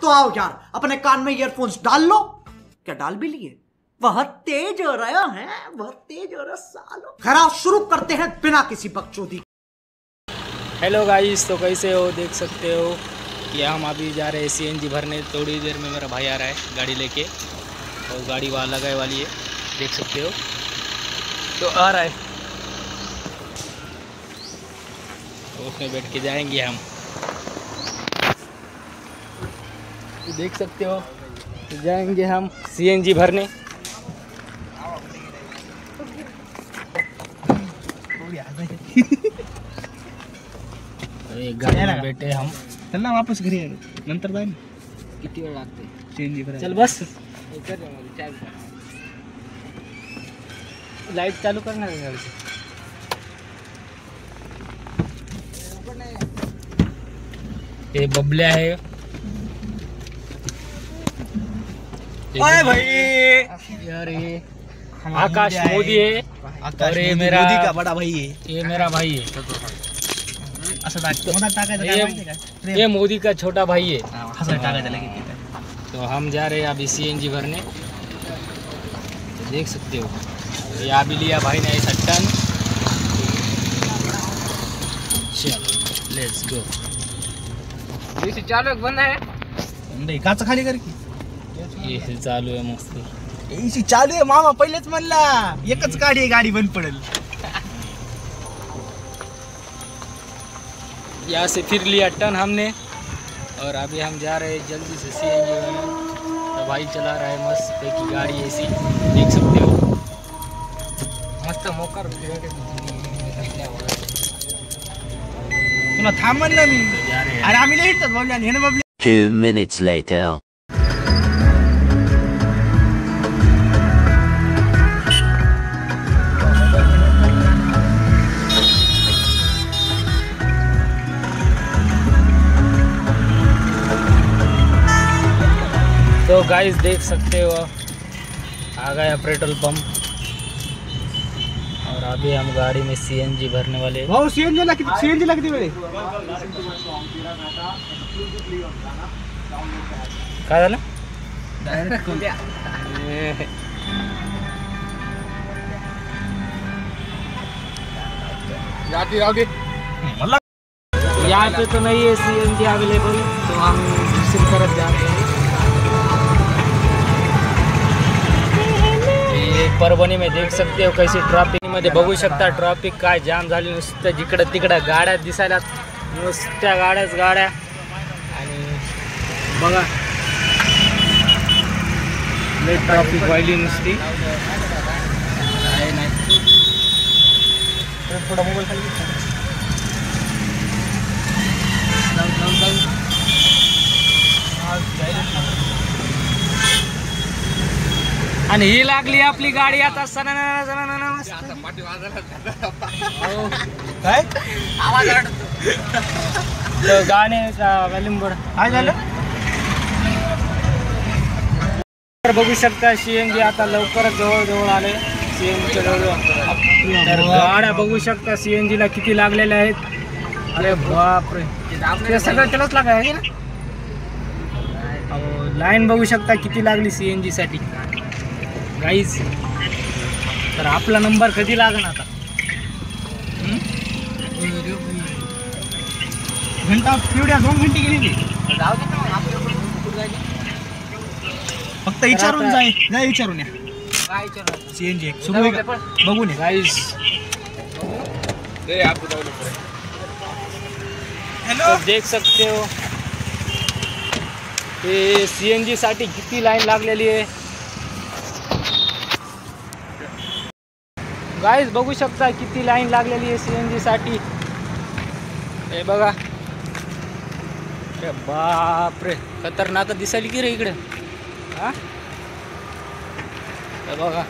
तो आओ यार, अपने कान में ईयरफोन्स डाल लो। क्या डाल भी लिए? बहुत तेज हो रहा है, बहुत तेज हो रहा सालो। खैर शुरू करते हैं बिना किसी बकचोदी। हेलो गाइस, तो कैसे हो? देख सकते हो कि हम अभी जा रहे हैं सीएनजी भरने। थोड़ी देर में मेरा भाई आ रहा है गाड़ी लेके, और गाड़ी वहाँ लगाए वाली है, देख सकते हो। तो आ रहा है, तो उसमें बैठ के जाएंगे हम, तो देख सकते हो। तो जाएंगे हम सीएनजी भरने। गाड़ी में बैठे हम। चल ना वापस घरी नंतर जाय ना. किती वेळ लागते सीएनजी भरायला? चल बस. लाईट चालू करणार आहे गाडीची. हे बबले आहे. ओए भाई यार ये आकाश मोदी है, और ये मेरा मोदी का बड़ा भाई है. ये मेरा भाई है. असं टाकायचं काय माहिती का? ये मोदी का छोटा भाई है. असं टाकायचं लगेच. तो हम जा रहे हैं अभी सीएनजी भरने, तो देख सकते हो. ये अभी लिया भाई ने 60 टन. चलो लेट्स गो. एसी चालू है बंद है? नाही काच खाली कर की. एसी चालू है मस्त. एसी चालू आहे मामा, पहिलेच म्हणला. एकच गाडी आहे, गाडी बंद पडेल. यहाँ से फिर लिया टन हमने, और अभी हम जा रहे हैं जल्दी से सीएनजी में. तो भाई चला रहा है मस्त की गाड़ी एसी, देख सकते हो. मस्त मोकर तुला थांब म्हणलं मी. अरे आम्ही नाही हिटत बाबल्या, हे ना बाबल्या. 2 minutes later. तो गाइस देख सकते हो, आ गया पेट्रोल पंप, और अभी हम गाड़ी में सीएनजी भरने वाले. भाऊ सीएनजी लागते वेळे. काय झालं? यहाँ पे तो नहीं है सीएनजी अवेलेबल, तो हम दूसरी तरफ जा रहे हैं. परभणी में देख सकते हो कैसे ट्रॅफिक मध्ये बघू शकता. ट्रॅफिक काय जाम झाली, नुसतं जिकडं तिकडं गाड्या दिसायला, नुसत्या गाड्याच गाड्या. आणि बघा लय ट्रॅफिक व्हायली नुसती. नाही थोडा मोबाईल खाली. आणि ही लागली आपली गाडी आता. काय आवाज गाण्याचा वॉल्यूम बड. काय झालं? बघू शकता सीएनजी आता लवकरच जवळ आले. सीएनजी तर गाड्या बघू शकता सीएनजी ला किती लागलेल्या आहेत. अरे बापरे, ते सगळं त्यालाच लागाय ना. लाईन बघू शकता किती लागली सीएनजी साठी गाईज. तर आपला नंबर कधी लागेल आता? घंटा पिवड्या 2 घंटे गेली. फक्त विचारून जाय विचारून या. काय विचार सीएनजी बघून या गाईज. हॅलो, देख सकते हो ते सीएनजी साठी किती लाईन लागलेली आहे गाईज. बघू शकता किती लाईन लागलेली आहे सीएनजी साठी. हे बघा, बापरे खतरनाक दिसायली की रे इकडे. हा हे बघा,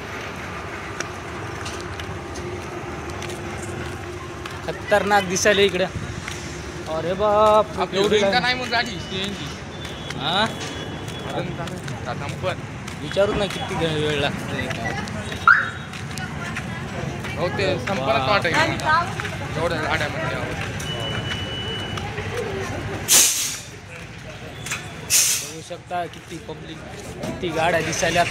खतरनाक दिसायला इकडे. अरे बाप, नाही मग गाडी सीएनजी. हा पण विचारू ना किती वेळ लागते. हो ते संपर्क वाटेल एवढ्या गाड्यामध्ये. शकता किती पब्लिक, किती गाड्या दिसायल्यात.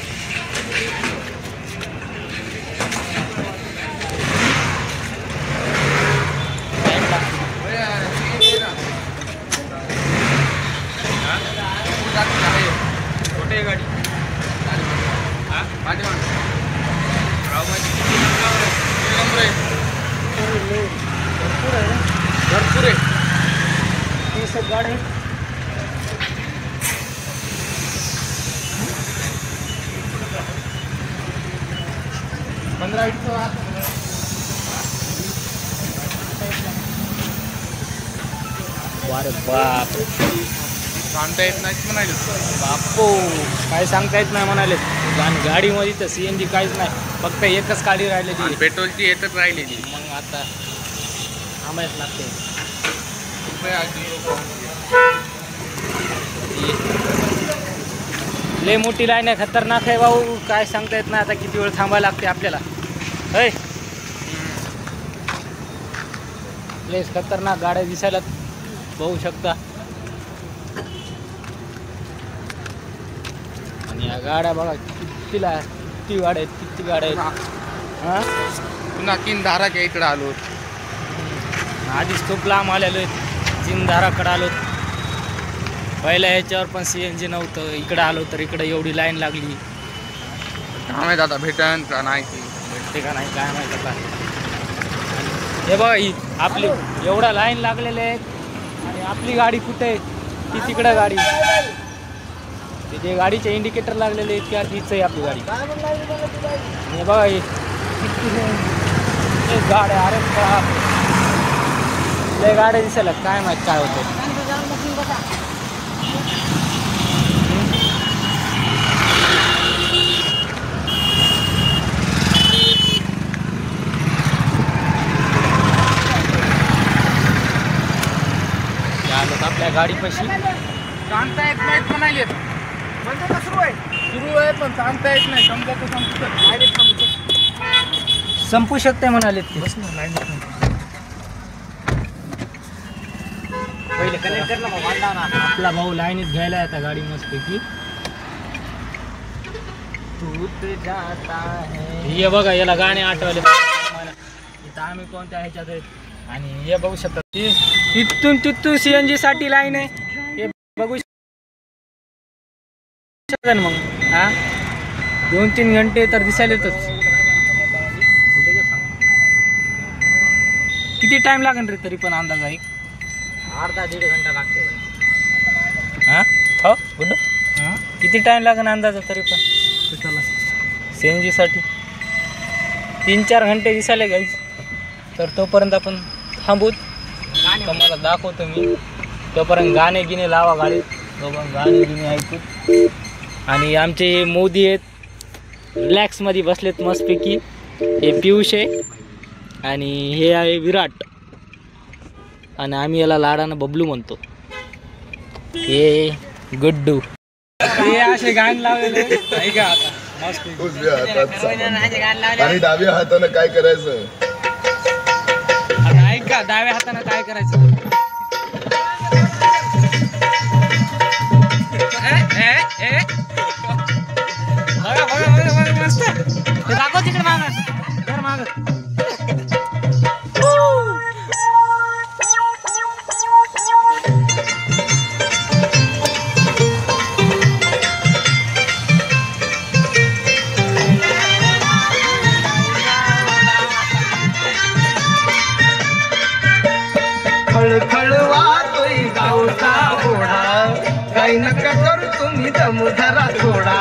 छोटे गाडी भरपूर आहे. ये सब गाड़ी 15-20 अरे बाप, सांगता येत नाही म्हणाले. बापो काय सांगता येत नाही म्हणाले. गाडीमध्ये तर CNG काहीच नाही, फक्त एकच गाडी राहिलेली. पेट्रोलची येतच राहिलेली. मग आता थांबायच लागते. लय मोठी लाईन आहे, खतरनाक आहे भाऊ. काय सांगता येत नाही आता किती वेळ थांबायला लागते आपल्याला. होय, लय खतरनाक गाड्या दिसायला बघू शकता. आणि या गाड्या बघा किती गाड्या आहेत, किती गाड्या आहेत. हां, पुन्हा किंधाराच्या इकडे आलो. आधीच खूप लांब आलेलो आहेत, चिंधाराकडे आलो. पहिल्या ह्याच्यावर पण CNG नव्हतं, इकडं आलो तर इकडं एवढी लाईन लागली. काय माहित आता भेटन का नाही. भेटते का नाही काय माहिती आता. हे बघा ही आपली एवढा लाईन लागलेले आहेत आणि आपली गाडी कुठे आहे? ती तिकडं गाडी. तिथे गाडीचे इंडिकेटर लागलेले आहेत की तीच आहे आपली गाडी. हे बघा ही गाड्या, अरे बाप, लय गाड्या दिसायला. काय माहित काय होतं. आपल्या गाडीपाशी सांगता येत नाहीत म्हणाले. म्हणजे सुरू आहे पण सांगता येत नाही. समजा तर संपू शकते म्हणाले ते. पहिले कनेक्टर आपला भाऊ लाईनीत घ्यायला आता गाडी मस्तपैकी. हे बघा याला गाणे आठवले. इथं आम्ही कोणत्या ह्याच्यात आहेत आणि हे बघू शकता तिथून CNG साठी लाईन आहे. हे बघू शकता मग. हा, 2-3 घंटे तर दिसायलेतच. किती टाइम लागेल रे तरी पण अंदाज आहे? अर्धा-दीड घंटा लागते. हां हो गुड्डू, हां किती टाइम लागेल अंदाज तरी पण CNG साठी? 3-4 घंटे दिसायले गाईज. तर तोपर्यंत आपण थांबूत, तुम्हाला दाखवतो मी. तोपर्यंत गाणे गिणे लावा गाडीत, गाणे गिणे ऐकू. आणि आमचे हे मोदी आहेत, रिलॅक्समध्ये बसलेत मस्तपैकी. हे पियुष आहे आणि हे आहे विराट. आणि आम्ही याला लाडानं बबलू म्हणतो. हे गुड्डू. हे असे गाण लावलेले ऐका आता मस्त. आणि डाव्या हातानं काय करायचं? आता ऐका, डाव्या हातानं काय करायचं? बघा बघा बघा बघा मस्त. ते दाखव तिकडे मागं, तर मागं. खळखळवातोय गावचा घोडा, काही नका करू तुम्ही दमधरा थोडा.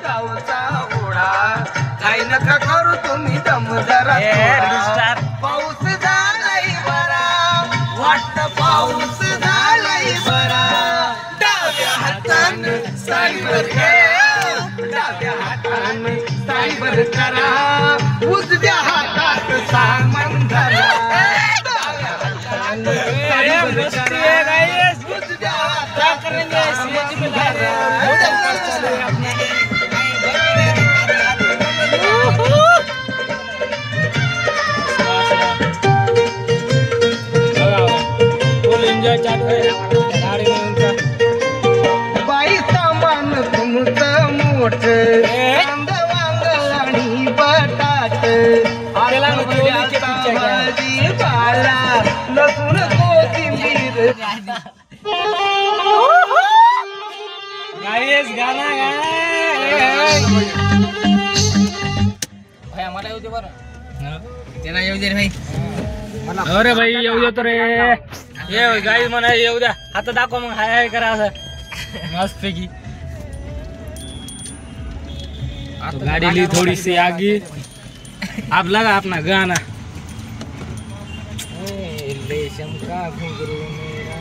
गावचा घोडा, काही नका करू तुम्ही दमधरा थोडा. पाऊस झालाय बरा, वाटत पाऊस झालाय बरा. डाव्या हातानं साईवर घ्या, डाव्या हातानं साईवर करा, उजव्या हातात सामान धरा. फुल एंजॉय चालू है गाड़ी में उनका. गाणं भाई आम्हाला येऊ दे बरं. त्यांना येऊ दे रे भाई. अरे भाई येऊ देतो रे. ये गाई म्हणा येऊ द्या. हात दाखव मग हाय हाय करा असं मस्त पैकी. तो गाड़ी ली थोड़ी सी आगे. आप लगा अपना गाना. रेशम का घुंघरू मेरा.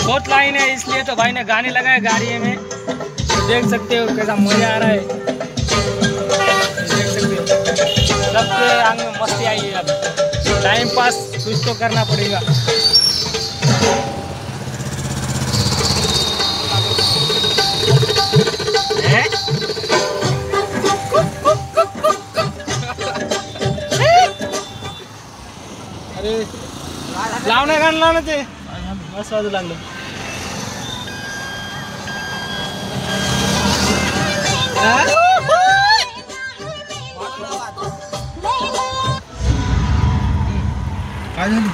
बहुत लाइन है इसलिए तो भाई ने गाने लगाए गाड़ी में. तो देख सकते हो कैसा मजा आ रहा है. देख सकते हो सबके आंग में मस्ती आई है. अब टाइम पास कुछ तो करना पड़ेगा. अरे लावणं गाणं लावणं ते मस्त वाजू लागलं. काय झालं?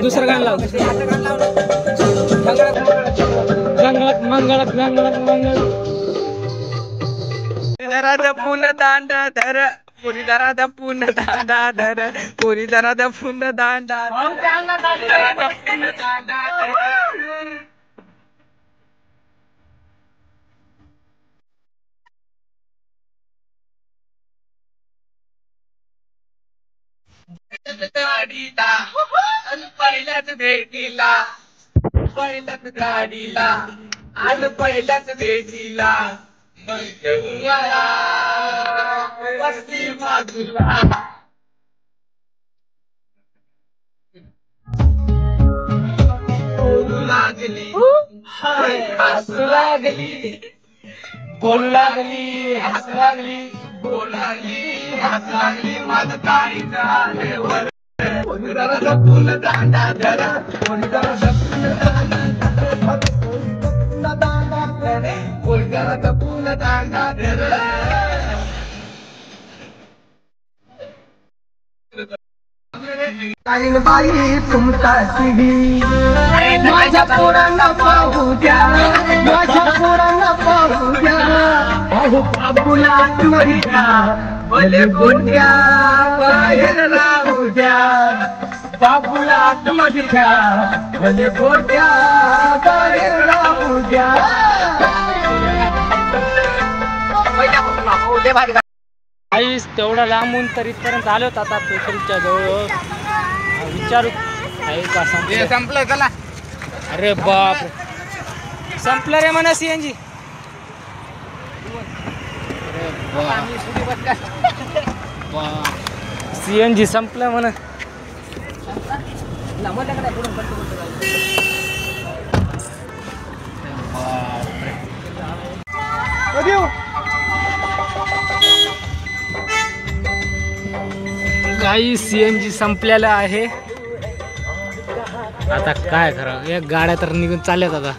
दुसरं गाणं लाव. मंगळक मंगळक मंगळक मंगळ. दराद पुन दांडा धर पुरी दराद पुन दांडा धर पुरी दराद पुन दांडा गाडीला पहिल्याच भेटीला पहिल्याच गाडीला आणि पहिल्याच भेटीला वस्ती बाजूला बोलू लागली हसू लागली बोलू लागली हसू लागली बोलू लागली हसू लागली माझं काही झाल्यावर कोणीदाराचा फुल दांडा धरा कोणीदाराचा फुल दांडा धरा कोणीदाराचा फुल दांडा धरा काही बाई तुमचा सिडी माझ्या पोरांना पाहू द्या माझ्या पोरांना पाहू द्या अहो बाबूला तुम्ही भले गोट्या बाहेर राहू द्या बाबूला तुम्ही भले गोट्या बाहेर राहू द्या. आईस तेवढा लांबून तर इथपर्यंत आलोत आता पेट्रोलच्या जवळ. विचारू आहे का संपलं? संपलं चला. अरे बाप संपलं रे म्हणा सीएनजी. सीएनजी संपलं म्हणा. काही सीएनजी संपलेलं आहे. आता काय खरं एक गाड्या तर निघून चालल्यात आता.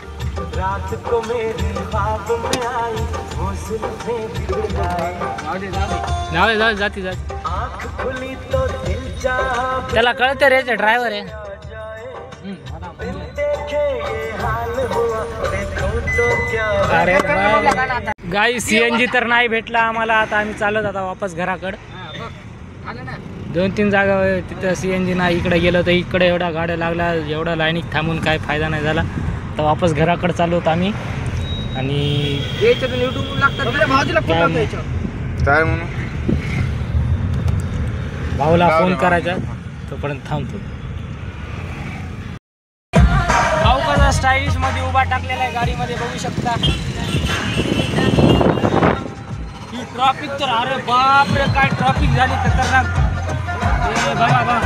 जाऊ जाती जाती त्याला कळते रे ड्रायव्हर आहे. अरे गाई सीएनजी तर नाही भेटला आम्हाला. आता आम्ही चालत आता वापस घराकडं. 2-3 जागा तिथं सीएनजी नाही. इकडे गेलो तर इकडे एवढ्या गाड्या लागल्या. एवढा लाईनीत थांबून काय फायदा नाही झाला. तर वापस घराकडे चालू होतो आम्ही. आणि काय म्हणून भाऊला फोन करायचा तोपर्यंत थांबतो. भाऊ कसा स्टाईलिश मध्ये उभा टाकलेला आहे गाडीमध्ये बघू शकता. ही ट्रॉफिक तर अरे बापरे काय ट्रॉफिक झाली खतरनाक. बघा बघा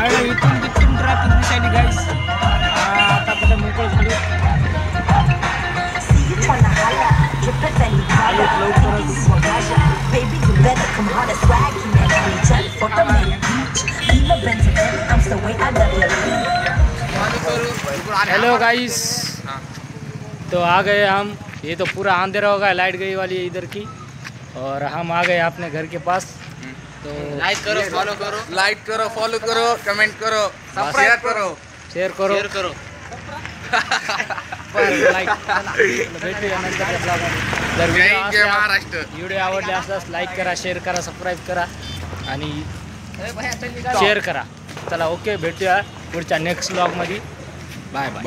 इथून तिथून ट्रॅफिक दिसायली गाईस. आता कुठे मोकळ झाली. हेलो गाइस तो आ गए हम. ये तो पूरा अंधेरा होगा. लाइट गई वाली है इधर की. और हम आ गए अपने घर के पास. तो लाइक करो फॉलो करो कमेंट करो सब्सक्राइब करो शेअर करो लाईक भेटूया नंतरच्या ब्लॉगमध्ये. जर जय महाराष्ट्र. व्हिडिओ आवडले असल्यास लाईक करा, शेअर करा, सबस्क्राईब करा आणि शेअर करा. चला ओके, भेटूया पुढच्या नेक्स्ट ब्लॉगमध्ये. Bye bye.